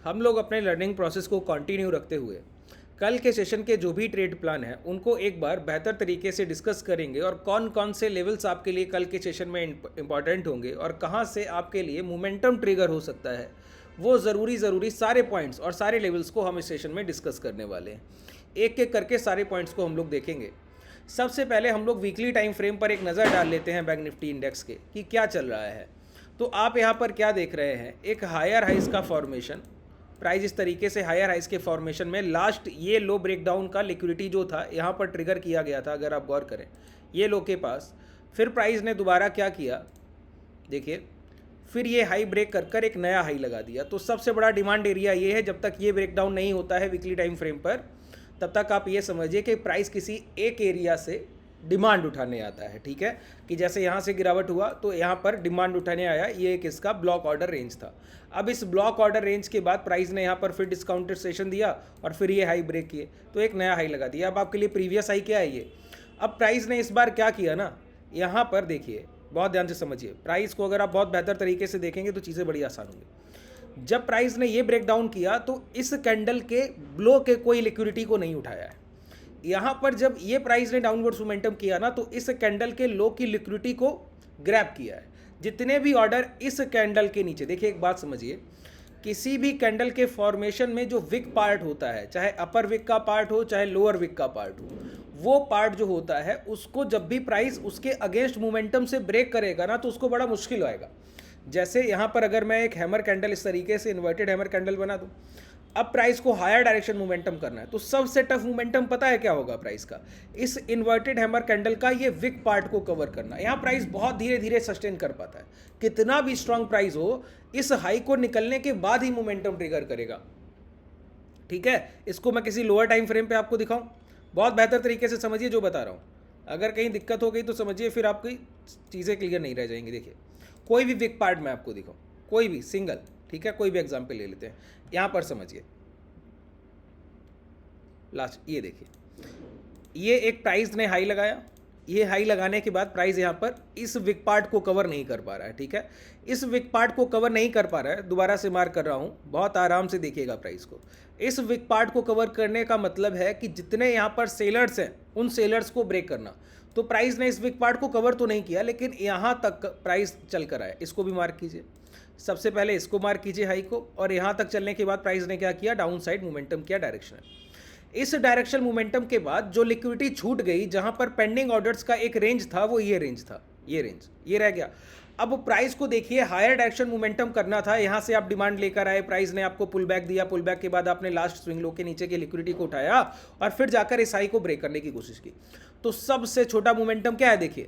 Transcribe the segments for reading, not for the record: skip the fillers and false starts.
हम लोग अपने लर्निंग प्रोसेस को कंटिन्यू रखते हुए कल के सेशन के जो भी ट्रेड प्लान है उनको एक बार बेहतर तरीके से डिस्कस करेंगे और कौन कौन से लेवल्स आपके लिए कल के सेशन में इंपॉर्टेंट होंगे और कहाँ से आपके लिए मोमेंटम ट्रिगर हो सकता है, वो ज़रूरी सारे पॉइंट्स और सारे लेवल्स को हम इस सेशन में डिस्कस करने वाले हैं। एक एक करके सारे पॉइंट्स को हम लोग देखेंगे। सबसे पहले हम लोग वीकली टाइम फ्रेम पर एक नज़र डाल लेते हैं बैंक निफ्टी इंडेक्स के कि क्या चल रहा है। तो आप यहाँ पर क्या देख रहे हैं, एक हायर हाइस का फॉर्मेशन, प्राइस इस तरीके से हायर हाइस के फॉर्मेशन में लास्ट ये लो ब्रेकडाउन का लिक्विडिटी जो था यहाँ पर ट्रिगर किया गया था। अगर आप गौर करें ये लो के पास, फिर प्राइस ने दोबारा क्या किया, देखिए फिर ये हाई ब्रेक कर कर एक नया हाई लगा दिया। तो सबसे बड़ा डिमांड एरिया ये है। जब तक ये ब्रेकडाउन नहीं होता है वीकली टाइम फ्रेम पर, तब तक आप ये समझिए कि प्राइस किसी एक एरिया से डिमांड उठाने आता है। ठीक है, कि जैसे यहाँ से गिरावट हुआ तो यहाँ पर डिमांड उठाने आया, ये एक इसका ब्लॉक ऑर्डर रेंज था। अब इस ब्लॉक ऑर्डर रेंज के बाद प्राइस ने यहाँ पर फिर डिस्काउंटेड सेशन दिया और फिर ये हाई ब्रेक किए तो एक नया हाई लगा दिया। अब आपके लिए प्रीवियस हाई क्या है ये। अब प्राइस ने इस बार क्या किया ना, यहाँ पर देखिए बहुत ध्यान से समझिए, प्राइस को अगर आप बहुत बेहतर तरीके से देखेंगे तो चीज़ें बड़ी आसान होंगी। जब प्राइस ने ये ब्रेक डाउन किया तो इस कैंडल के ब्लो के कोई लिक्विडिटी को नहीं उठाया है। यहाँ पर जब ये प्राइस ने डाउनवर्ड्स मोमेंटम किया ना, तो इस कैंडल के लो की लिक्विडिटी को ग्रैब किया है। जितने भी ऑर्डर इस कैंडल के नीचे, देखिए एक बात समझिए, किसी भी कैंडल के फॉर्मेशन में जो विक पार्ट होता है, चाहे अपर विक का पार्ट हो चाहे लोअर विक का पार्ट हो, वो पार्ट जो होता है उसको जब भी प्राइस उसके अगेंस्ट मोमेंटम से ब्रेक करेगा ना, तो उसको बड़ा मुश्किल आएगा। जैसे यहाँ पर अगर मैं एक हैमर कैंडल इस तरीके से इन्वर्टेड हैमर कैंडल बना दूँ, अब प्राइस को हायर डायरेक्शन मोमेंटम करना है, तो सबसे टफ मोमेंटम पता है क्या होगा प्राइस का, इस इन्वर्टेड हैमर कैंडल का ये विक पार्ट को कवर करना। यहाँ प्राइस बहुत धीरे धीरे सस्टेन कर पाता है। कितना भी स्ट्रांग प्राइस हो, इस हाई को निकलने के बाद ही मोमेंटम ट्रिगर करेगा। ठीक है, इसको मैं किसी लोअर टाइम फ्रेम पे आपको दिखाऊं, बहुत बेहतर तरीके से समझिए जो बता रहा हूँ। अगर कहीं दिक्कत हो गई तो समझिए, फिर आपकी चीज़ें क्लियर नहीं रह जाएंगी। देखिए कोई भी विक पार्ट मैं आपको दिखाऊं, कोई भी सिंगल, ठीक है, कोई भी एग्जाम्पल ले लेते हैं। यहाँ पर समझिए लास्ट, ये देखिए, ये एक प्राइस ने हाई लगाया, ये हाई लगाने के बाद प्राइस यहाँ पर इस विक पार्ट को कवर नहीं कर पा रहा है। ठीक है, इस विक पार्ट को कवर नहीं कर पा रहा है, दोबारा से मार्क कर रहा हूँ, बहुत आराम से देखिएगा प्राइस को। इस विक पार्ट को कवर करने का मतलब है कि जितने यहाँ पर सेलर्स हैं उन सेलर्स को ब्रेक करना। तो प्राइस ने इस विक पार्ट को कवर तो नहीं किया, लेकिन यहाँ तक प्राइस चल कर आया। इसको भी मार्क कीजिए, सबसे पहले इसको मार्क कीजिए हाई को, और यहाँ तक चलने के बाद प्राइस ने क्या किया, डाउन साइड मोमेंटम किया, डायरेक्शन। इस डायरेक्शन मोमेंटम के बाद जो लिक्विडिटी छूट गई, जहां पर पेंडिंग ऑर्डर्स का एक रेंज था, वो ये रेंज था, ये रेंज ये रह गया। अब प्राइस को देखिए, हायर डायरेक्शन मोमेंटम करना था, यहां से आप डिमांड लेकर आए, प्राइस ने आपको पुल बैक दिया, पुल बैक के बाद आपने लास्ट स्विंग लो के नीचे की लिक्विडिटी को उठाया और फिर जाकर इस हाई को ब्रेक करने की कोशिश की। तो सबसे छोटा मोमेंटम क्या है, देखिए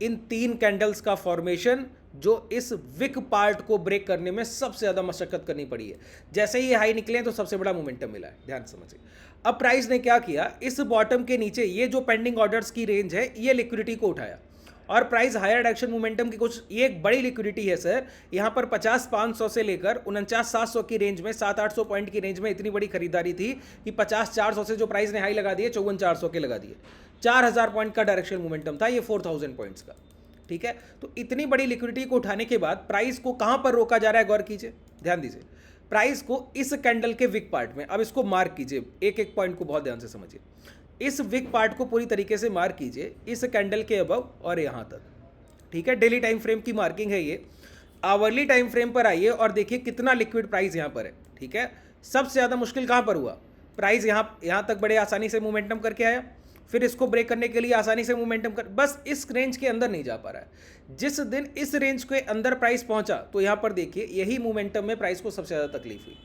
इन तीन कैंडल्स का फॉर्मेशन, जो इस विक पार्ट को ब्रेक करने में सबसे ज़्यादा मशक्कत करनी पड़ी है। जैसे ही हाई निकले तो सबसे बड़ा मोमेंटम मिला है, ध्यान समझिए। अब प्राइस ने क्या किया, इस बॉटम के नीचे ये जो पेंडिंग ऑर्डर्स की रेंज है, ये लिक्विडिटी को उठाया और प्राइस हायर डायरेक्शन मोमेंटम की कुछ, ये एक बड़ी लिक्विडिटी है सर। यहाँ पर 50-500 से लेकर 49-700 की रेंज में, 700-800 पॉइंट की रेंज में इतनी बड़ी खरीदारी थी कि 50-400 से जो प्राइस ने हाई लगा दिए 54-400 के लगा दिए। 4000 पॉइंट का डायरेक्शन मोमेंटम था ये 4000 पॉइंट्स का। ठीक है, तो इतनी बड़ी लिक्विडिटी को उठाने के बाद प्राइस को कहां पर रोका जा रहा है, गौर कीजिए, ध्यान दीजिए। प्राइस को इस कैंडल के विक पार्ट में, अब इसको मार्क कीजिए, एक एक पॉइंट को बहुत ध्यान से समझिए। इस विक पार्ट को पूरी तरीके से मार्क कीजिए, इस कैंडल के अबव और यहां तक। ठीक है, डेली टाइम फ्रेम की मार्किंग है ये। आवरली टाइम फ्रेम पर आइए और देखिए कितना लिक्विड प्राइस यहां पर है। ठीक है, सबसे ज्यादा मुश्किल कहां पर हुआ, प्राइस यहां तक बड़े आसानी से मोमेंटम करके आया, फिर इसको ब्रेक करने के लिए आसानी से मोमेंटम कर, बस इस रेंज के अंदर नहीं जा पा रहा है। जिस दिन इस रेंज के अंदर प्राइस पहुंचा तो यहां पर देखिए यही मोमेंटम में प्राइस को सबसे ज्यादा तकलीफ हुई।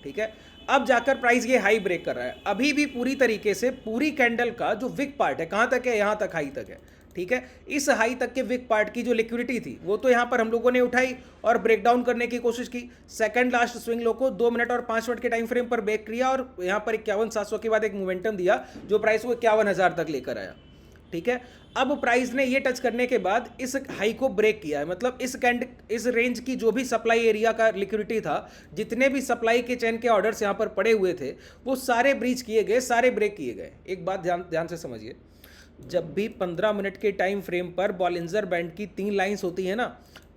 ठीक है, अब जाकर प्राइस ये हाई ब्रेक कर रहा है। अभी भी पूरी तरीके से पूरी कैंडल का जो विक पार्ट है कहां तक है, यहां तक, हाई तक है। ठीक है, इस हाई तक के विक पार्ट की जो लिक्विडिटी थी वो तो यहां पर हम लोगों ने उठाई और ब्रेकडाउन करने की कोशिश की। सेकंड लास्ट स्विंग लो को 2 मिनट और 5 मिनट के टाइम फ्रेम पर ब्रेक किया और यहां पर 51,700 के बाद एक मोमेंटम दिया जो प्राइस को 51,000 तक लेकर आया। ठीक है, अब प्राइस ने ये टच करने के बाद इस हाई को ब्रेक किया है, मतलब इस रेंज की जो भी सप्लाई एरिया का लिक्विडिटी था, जितने भी सप्लाई के चेन के ऑर्डर्स यहाँ पर पड़े हुए थे, वो सारे ब्रीच किए गए, सारे ब्रेक किए गए। एक बात ध्यान से समझिए, जब भी 15 मिनट के टाइम फ्रेम पर बॉलिंजर बैंड की 3 लाइंस होती है ना,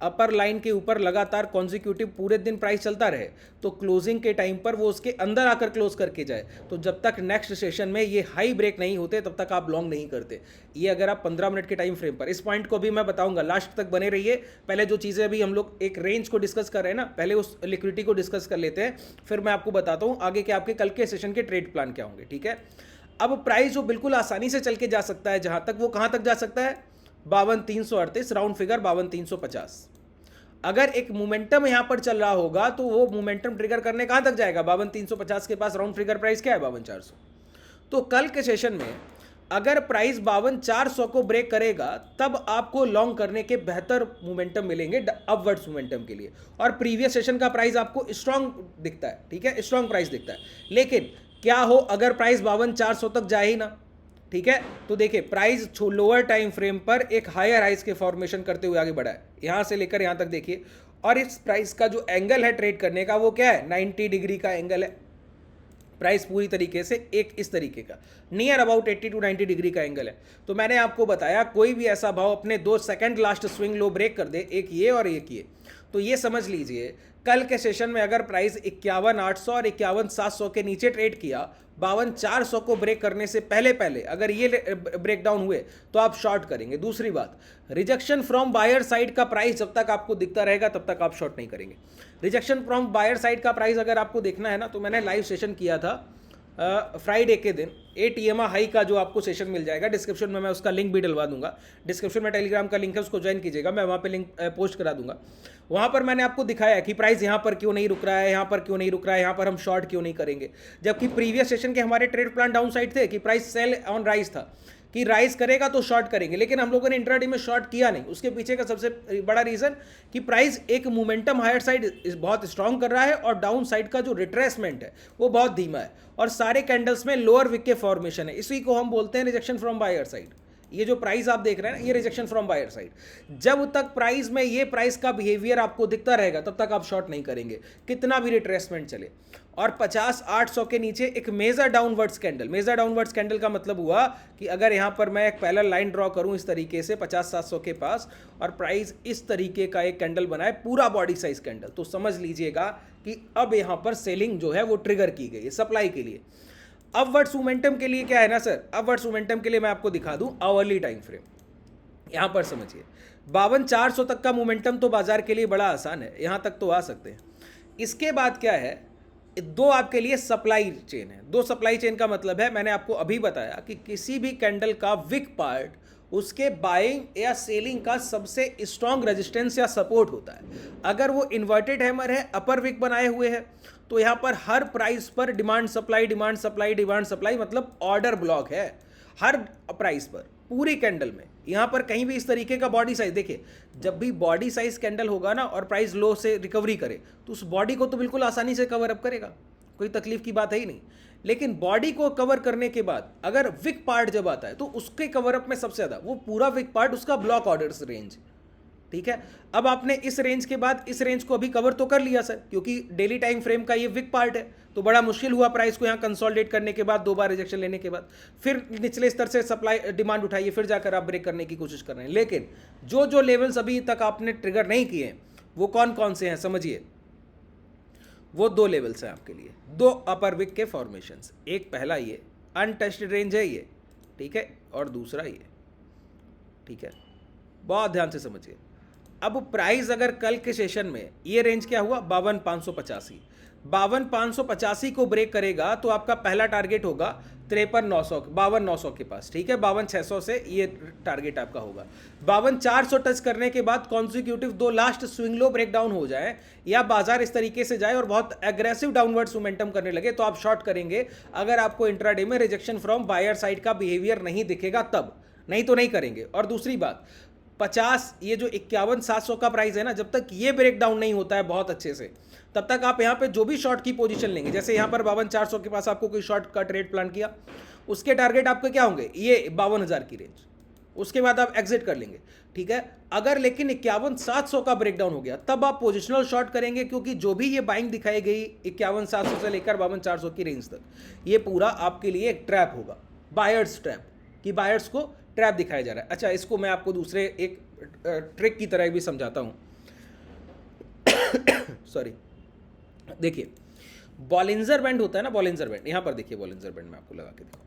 अपर लाइन के ऊपर लगातार कॉन्जिक्यूटिव पूरे दिन प्राइस चलता रहे तो क्लोजिंग के टाइम पर वो उसके अंदर आकर क्लोज करके जाए, तो जब तक नेक्स्ट सेशन में ये हाई ब्रेक नहीं होते तब तक आप लॉन्ग नहीं करते। ये अगर आप 15 मिनट के टाइम फ्रेम पर, इस पॉइंट को भी मैं बताऊंगा, लास्ट तक बने रहिए। पहले जो चीज़ें अभी हम लोग एक रेंज को डिस्कस कर रहे हैं ना, पहले उस लिक्विडिटी को डिस्कस कर लेते हैं, फिर मैं आपको बताता हूँ आगे के आपके कल के सेशन के ट्रेड प्लान क्या होंगे, ठीक है। अब प्राइस जो बिल्कुल आसानी से चल के जा सकता है जहां तक, वो कहां तक जा सकता है, 52,338, राउंड फिगर 52,350। अगर एक मोमेंटम यहां पर चल रहा होगा तो वो मोमेंटम ट्रिगर करने कहां तक जाएगा, 52,350 के पास राउंड फिगर प्राइस क्या है, 52,400। तो कल के सेशन में अगर प्राइस 52,400 को ब्रेक करेगा तब आपको लॉन्ग करने के बेहतर मोमेंटम मिलेंगे अपवर्ड्स मोमेंटम के लिए, और प्रीवियस सेशन का प्राइस आपको स्ट्रांग दिखता है, ठीक है, स्ट्रांग प्राइस दिखता है। लेकिन क्या हो अगर प्राइस 52,400 तक जाए ही ना, ठीक है, तो देखिए प्राइस लोअर टाइम फ्रेम पर एक हायर हाइज के फॉर्मेशन करते हुए आगे बढ़ा है, यहां से लेकर यहां तक देखिए, और इस प्राइस का जो एंगल है ट्रेड करने का वो क्या है, 90 डिग्री का एंगल है। प्राइस पूरी तरीके से एक इस तरीके का नियर अबाउट 80 टू 90 डिग्री का एंगल है। तो मैंने आपको बताया कोई भी ऐसा भाव अपने दो second last swing low break कर दे, एक ये और एक ये, तो ये समझ लीजिए कल के सेशन में अगर प्राइस 51,800 और 51,700 के नीचे ट्रेड किया, 52,400 को ब्रेक करने से पहले पहले अगर ये ब्रेकडाउन हुए तो आप शॉर्ट करेंगे। दूसरी बात, रिजेक्शन फ्रॉम बायर साइड का प्राइस जब तक आपको दिखता रहेगा तब तक आप शॉर्ट नहीं करेंगे। रिजेक्शन फ्रॉम बायर साइड का प्राइस अगर आपको देखना है ना, तो मैंने लाइव सेशन किया था फ्राइडे के दिन, 8 EMA हाई का जो आपको सेशन मिल जाएगा, डिस्क्रिप्शन में मैं उसका लिंक भी डलवा दूंगा, डिस्क्रिप्शन में टेलीग्राम का लिंक है, उसको ज्वाइन कीजिएगा, मैं वहाँ पे लिंक पोस्ट करा दूंगा। वहाँ पर मैंने आपको दिखाया कि प्राइस यहाँ पर क्यों नहीं रुक रहा है, यहाँ पर क्यों नहीं रुक रहा है, यहाँ पर हम शॉर्ट क्यों नहीं करेंगे, जबकि प्रीवियस सेशन के हमारे ट्रेड प्लान डाउन साइड थे कि प्राइस सेल ऑन राइज था, कि राइज करेगा तो शॉर्ट करेंगे, लेकिन हम लोगों ने इंट्राडे में शॉर्ट किया नहीं। उसके पीछे का सबसे बड़ा रीजन कि प्राइस एक मोमेंटम हायर साइड बहुत स्ट्रांग कर रहा है और डाउन साइड का जो रिट्रेसमेंट है वो बहुत धीमा है, और सारे कैंडल्स में लोअर विक के फॉर्मेशन है। इसी को हम बोलते हैं रिजेक्शन फ्रॉम बायर साइड। ये जो प्राइस आप देख रहे हैं ना, ये रिजेक्शन फ्रॉम बायर साइड। जब तक प्राइस में ये प्राइस का बिहेवियर आपको दिखता रहेगा तब तक आप शॉर्ट नहीं करेंगे, कितना भी रिट्रेसमेंट चले। और 50,800 के नीचे एक major downwards candle, major downwards candle का मतलब हुआ कि अगर यहां पर मैं एक पैरेलल लाइन ड्रॉ करूं इस तरीके से 50,700 के पास, और प्राइस इस तरीके का एक कैंडल बनाए, पूरा बॉडी साइज कैंडल, तो समझ लीजिएगा कि अब यहां पर सेलिंग जो है वो ट्रिगर की गई है सप्लाई के लिए। अपवर्ड्स मोमेंटम के लिए क्या है ना सर, अपवर्ड्स मोमेंटम के लिए मैं आपको दिखा दूं आवरली टाइम फ्रेम, यहां पर समझिए 52,400 तक का मोमेंटम तो बाजार के लिए बड़ा आसान है, यहां तक तो आ सकते हैं। इसके बाद क्या है, दो आपके लिए सप्लाई चेन है। दो सप्लाई चेन का मतलब है, मैंने आपको अभी बताया कि किसी भी कैंडल का विक पार्ट उसके बाइंग या सेलिंग का सबसे स्ट्रॉन्ग रेजिस्टेंस या सपोर्ट होता है। अगर वो इन्वर्टेड हैमर है, अपर विक बनाए हुए है, तो यहां पर हर प्राइस पर demand supply demand supply demand supply, मतलब ऑर्डर ब्लॉक है हर प्राइस पर पूरी कैंडल में। यहां पर कहीं भी इस तरीके का बॉडी साइज देखिए, जब भी बॉडी साइज कैंडल होगा ना और प्राइस लो से रिकवरी करे तो उस बॉडी को तो बिल्कुल आसानी से कवर अप करेगा, कोई तकलीफ की बात है ही नहीं। लेकिन बॉडी को कवर करने के बाद अगर विक पार्ट जब आता है तो उसके कवर अप में सबसे ज्यादा वो पूरा विक पार्ट उसका ब्लॉक ऑर्डर्स रेंज, ठीक है। अब आपने इस रेंज के बाद इस रेंज को अभी कवर तो कर लिया सर, क्योंकि डेली टाइम फ्रेम का ये विक पार्ट है, तो बड़ा मुश्किल हुआ प्राइस को यहाँ कंसोलिडेट करने के बाद, दो बार रिजेक्शन लेने के बाद फिर निचले स्तर से सप्लाई डिमांड उठाइए, फिर जाकर आप ब्रेक करने की कोशिश कर रहे हैं। लेकिन जो जो लेवल्स अभी तक आपने ट्रिगर नहीं किए हैं वो कौन कौन से हैं समझिए। वो दो लेवल्स हैं आपके लिए, दो अपर विक के फॉर्मेशंस, एक पहला ये अनटच्ड रेंज है ये, ठीक है, और दूसरा ये, ठीक है, बहुत ध्यान से समझिए। अब प्राइस अगर कल के सेशन में ये रेंज क्या हुआ 52,585, 52,585 को ब्रेक करेगा तो आपका पहला टारगेट होगा 53,900 52,900 के पास, ठीक है, 52,600 से ये टारगेट आपका होगा। 52,400 टच करने के बाद कॉन्सिक्यूटिव दो लास्ट स्विंग लो ब्रेकडाउन हो जाए या बाजार इस तरीके से जाए और बहुत एग्रेसिव डाउनवर्ड्स मोमेंटम करने लगे तो आप शॉर्ट करेंगे, अगर आपको इंट्राडे में रिजेक्शन फ्रॉम बायर साइड का बिहेवियर नहीं दिखेगा तब, नहीं तो नहीं करेंगे। और दूसरी बात 50 ये जो 51,700 का प्राइस है ना, जब तक ये ब्रेक डाउन नहीं होता है बहुत अच्छे से तब तक आप यहाँ पे जो भी शॉर्ट की पोजीशन लेंगे, जैसे यहाँ पर 52,400 के पास आपको कोई शॉर्ट का ट्रेड प्लान किया, उसके टारगेट आपके क्या होंगे, ये 52,000 की रेंज, उसके बाद आप एग्जिट कर लेंगे, ठीक है। अगर लेकिन 51,700 का ब्रेकडाउन हो गया तब आप पोजिशनल शॉर्ट करेंगे, क्योंकि जो भी ये बाइंग दिखाई गई 51,700 से लेकर 52,400 की रेंज तक, ये पूरा आपके लिए एक ट्रैप होगा, बायर्स ट्रैप, कि बायर्स को ट्रैप दिखाया जा रहा है। अच्छा, इसको मैं आपको दूसरे एक ट्रिक की तरह भी समझाता हूँ। सॉरी, देखिए बॉलिंजर बैंड होता है ना, बॉलिंजर बैंड, यहां पर देखिए बॉलिंजर बैंड में आपको लगा के देखो,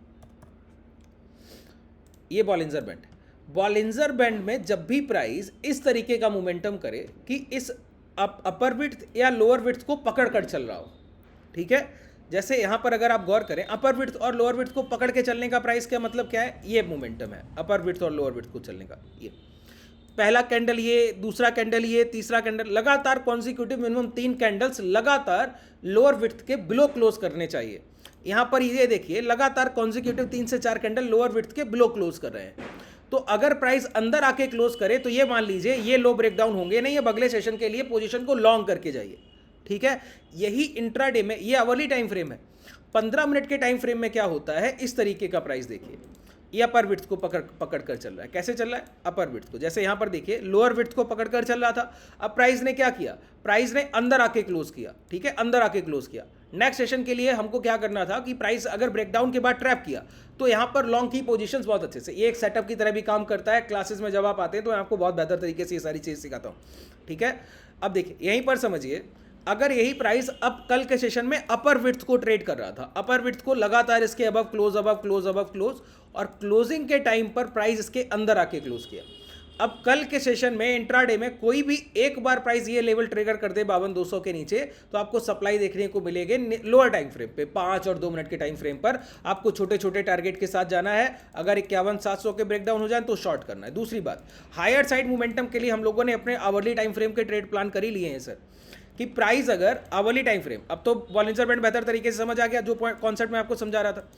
ये बॉलिंजर बैंड। बॉलिंजर बैंड में जब भी प्राइस इस तरीके का मोमेंटम करे कि इस अपर विड्थ या लोअर विड्थ को पकड़ कर चल रहा हो, ठीक है, जैसे यहां पर अगर आप गौर करें अपर विड्थ और लोअर विड्थ को पकड़ के चलने का प्राइस का मतलब क्या है, ये मोमेंटम है अपर विड्थ और लोअर विड्थ को चलने का। ये पहला कैंडल, ये दूसरा कैंडल, ये तीसरा कैंडल, लगातार कॉन्सिक्यूटिव मिनिमम 3 कैंडल्स लगातार लोअर विड्थ के बिलो क्लोज करने चाहिए। यहां पर ये देखिए लगातार कॉन्सिक्यूटिव 3 से 4 कैंडल लोअर विड्थ के बिलो क्लोज कर रहे हैं। तो अगर प्राइस अंदर आके क्लोज करे तो ये मान लीजिए ये लो ब्रेकडाउन होंगे नहीं, ये अगले सेशन के लिए पोजीशन को लॉन्ग करके जाइए, ठीक है। यही इंट्राडे में, ये आवरली टाइम फ्रेम है, 15 मिनट के टाइम फ्रेम में क्या होता है, इस तरीके का प्राइस देखिए, ये अपर विड्थ को पकड़ कर चल रहा है। कैसे चल रहा है, अपर विड्थ को, जैसे यहां पर देखिए लोअर विड्थ को पकड़ कर चल रहा था, अब प्राइस ने क्या किया, प्राइस ने अंदर आके क्लोज किया, ठीक है, अंदर आके क्लोज किया। नेक्स्ट सेशन के लिए हमको क्या करना था कि प्राइस अगर ब्रेकडाउन के बाद ट्रैप किया तो यहां पर लॉन्ग की पोजीशंस बहुत अच्छे से, ये एक सेटअप की तरह भी काम करता है। क्लासेस में जब आप आते हैं तो मैं आपको बहुत बेहतर तरीके से ये सारी चीज सिखाता हूं, ठीक है। अब देखिए यहीं पर समझिए, अगर यही प्राइस अब कल के सेशन में अपर विड्थ को ट्रेड कर रहा था, अपर विड्थ को लगातार इसके above close, above close, above close, और क्लोजिंग के टाइम पर प्राइस इसके अंदर आके क्लोज किया। अब कल के सेशन में इंट्राडे में कोई भी एक बार प्राइस ये लेवल ट्रिगर कर दे 52,200 के नीचे, तो आपको सप्लाई देखने को मिलेगी लोअर टाइम फ्रेम पे, 5 और 2 मिनट के टाइम फ्रेम पर आपको छोटे छोटे टारगेट के साथ जाना है। अगर 51,700 के ब्रेकडाउन हो जाए तो शॉर्ट करना है। दूसरी बात, हायर साइड मोमेंटम के लिए हम लोगों ने अपने आवरली टाइम फ्रेम के ट्रेड प्लान कर ही लिए हैं सर, कि प्राइस अगर आवरली टाइम फ्रेम, अब तो बॉलिंजर बैंड बेहतर तरीके से समझ आ गया, जो कॉन्सेप्ट मैं आपको समझा रहा था।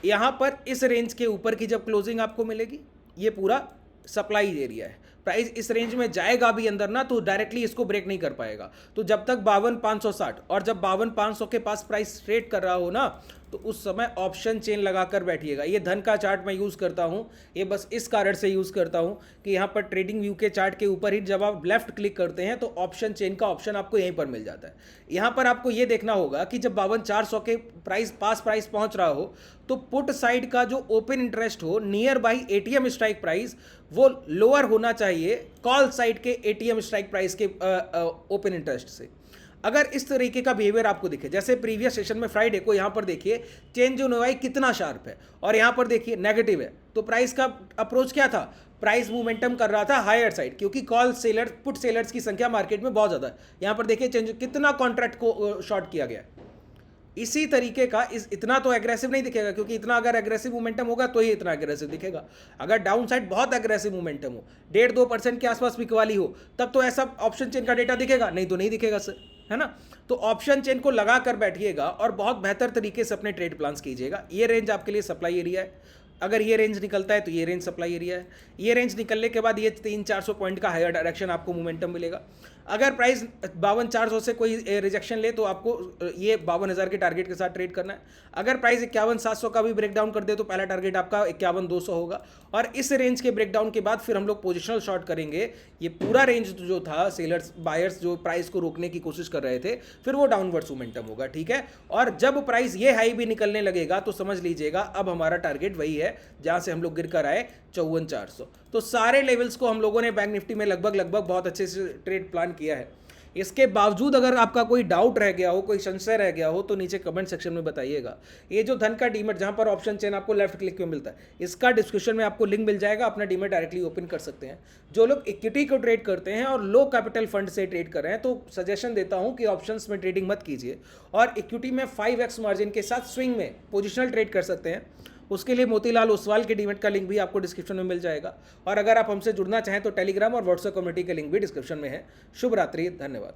यहां पर इस रेंज के ऊपर की जब क्लोजिंग आपको मिलेगी, ये पूरा सप्लाई एरिया है, प्राइस इस रेंज में जाएगा भी अंदर ना तो डायरेक्टली इसको ब्रेक नहीं कर पाएगा। तो जब तक 52,560 और जब 52,500 के पास प्राइस ट्रेड कर रहा हो ना, तो उस समय ऑप्शन चेन लगाकर बैठिएगा। ये धन का चार्ट मैं यूज़ करता हूँ, ये बस इस कारण से यूज़ करता हूँ कि यहाँ पर ट्रेडिंग व्यू के चार्ट के ऊपर ही जब आप लेफ्ट क्लिक करते हैं तो ऑप्शन चेन का ऑप्शन आपको यहीं पर मिल जाता है। यहाँ पर आपको ये देखना होगा कि जब 52,400 के प्राइस पहुँच रहा हो तो पुट साइड का जो ओपन इंटरेस्ट हो near by ATM strike price वो लोअर होना चाहिए कॉल साइड के एटीएम स्ट्राइक प्राइस के ओपन इंटरेस्ट से। अगर इस तरीके का बिहेवियर आपको दिखे, जैसे प्रीवियस सेशन में फ्राइडे को यहाँ पर देखिए चेंज इन हुआ कितना शार्प है और यहाँ पर देखिए नेगेटिव है, तो प्राइस का अप्रोच क्या था, प्राइस मूवमेंटम कर रहा था हायर साइड, क्योंकि कॉल सेलर पुट सेलर्स की संख्या मार्केट में बहुत ज़्यादा है। यहाँ पर देखिए चेंज कितना कॉन्ट्रैक्ट को शॉर्ट किया गया। इसी तरीके का इतना तो एग्रेसिव नहीं दिखेगा, क्योंकि इतना अगर एग्रेसिव मोमेंटम होगा तो ही इतना एग्रेसिव दिखेगा। अगर डाउन साइड बहुत एग्रेसिव मोमेंटम हो, 1.5-2% के आसपास बिकवाली हो, तब तो ऐसा ऑप्शन चेन का डेटा दिखेगा, नहीं तो नहीं दिखेगा सर, है ना। तो ऑप्शन चेन को लगा कर बैठिएगा और बहुत बेहतर तरीके से अपने ट्रेड प्लान्स कीजिएगा। ये रेंज आपके लिए सप्लाई एरिया है, अगर ये रेंज निकलता है तो ये रेंज सप्लाई एरिया है। ये रेंज निकलने के बाद ये 300-400 पॉइंट का हायर डायरेक्शन आपको मोमेंटम मिलेगा। अगर प्राइस 52,400 से कोई रिजेक्शन ले तो आपको ये 52,000 के टारगेट के साथ ट्रेड करना है। अगर प्राइस 51,700 का भी ब्रेकडाउन कर दे तो पहला टारगेट आपका 51,200 होगा, और इस रेंज के ब्रेकडाउन के बाद फिर हम लोग पोजिशनल शॉर्ट करेंगे। ये पूरा रेंज जो था सेलर्स बायर्स जो प्राइस को रोकने की कोशिश कर रहे थे, फिर वो डाउनवर्ड्स मोमेंटम होगा, ठीक है। और जब प्राइस ये हाई भी निकलने लगेगा तो समझ लीजिएगा अब हमारा टारगेट वही है जहां से हम लोग गिर कर आए 54,400। तो सारे लेवल्स को हम लोगों ने बैंक निफ्टी में लगभग बहुत अच्छे से ट्रेड प्लान किया है। इसके बावजूद अगर आपका कोई डाउट रह गया हो, कोई संशय रह गया हो, तो नीचे कमेंट सेक्शन में बताइएगा। ये जो धन का डीमेट जहां पर ऑप्शन चेन आपको लेफ्ट क्लिक में मिलता है, इसका डिस्क्रिप्शन में आपको लिंक मिल जाएगा, अपना डीमेट डायरेक्टली ओपन कर सकते हैं। जो लोग इक्विटी को ट्रेड करते हैं और लो कैपिटल फंड से ट्रेड कर रहे हैं, तो सजेशन देता हूं कि ऑप्शंस में ट्रेडिंग मत कीजिए और इक्विटी में 5x मार्जिन के साथ स्विंग में पोजिशनल ट्रेड कर सकते हैं। उसके लिए मोतीलाल ओसवाल के डीमेट का लिंक भी आपको डिस्क्रिप्शन में मिल जाएगा। और अगर आप हमसे जुड़ना चाहें तो टेलीग्राम और व्हाट्सएप कम्युनिटी के लिंक भी डिस्क्रिप्शन में है। शुभ रात्रि, धन्यवाद।